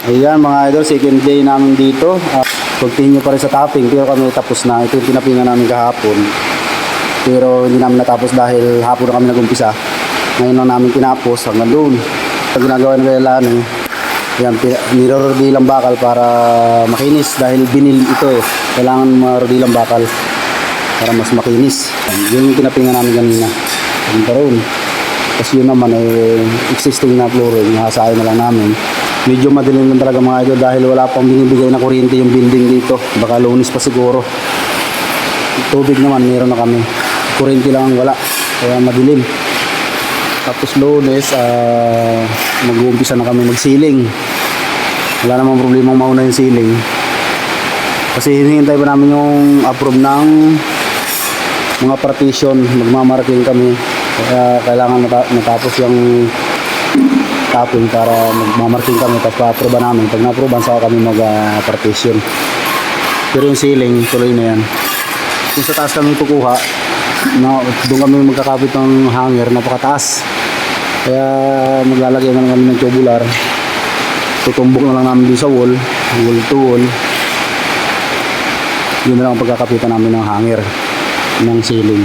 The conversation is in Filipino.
Ayan mga idol, second day namin dito. Continue pa rin sa topping pero kami tapos na. Ito yung pinapinga namin kahapon. Pero hindi namin natapos dahil hapon na kami nagumpisa. Ngayon lang namin tinapos hanggang doon. Pag ginagawa na kailan yan, nirorodi lang bakal para makinis dahil binil ito eh. Kailangan marodi lang bakal para mas makinis. Yun yung pinapinga namin kanina. Karoon. Tapos yun naman existing na flooring, nahasahin na lang namin. Medyo madilim lang talaga mga idol dahil wala pang binibigay na kuryente yung building dito. Baka Lunes pa siguro. Tubig naman meron na kami. Kuryente lang ang wala. Kaya madilim. Tapos Lunes, mag-uumpisa na kami magsiling. Wala namang problema mauna yung siling. Kasi hinihintay pa namin yung approve ng mga partition. Magmamarking kami. Kaya kailangan matapos yung tapon para magmamarking kami tapos pa-approve namin. Pag na-approve saka kami mag-partition. Pero yung ceiling tuloy na yan. Kung sa taas kami kukuha, doon kami magkakapit ng hanger, napakataas. Kaya maglalagay na lang kami ng tubular. Tutumbok na lang namin din sa wall to wall. Yun na lang ang pagkakapitan namin ng hanger ng ceiling.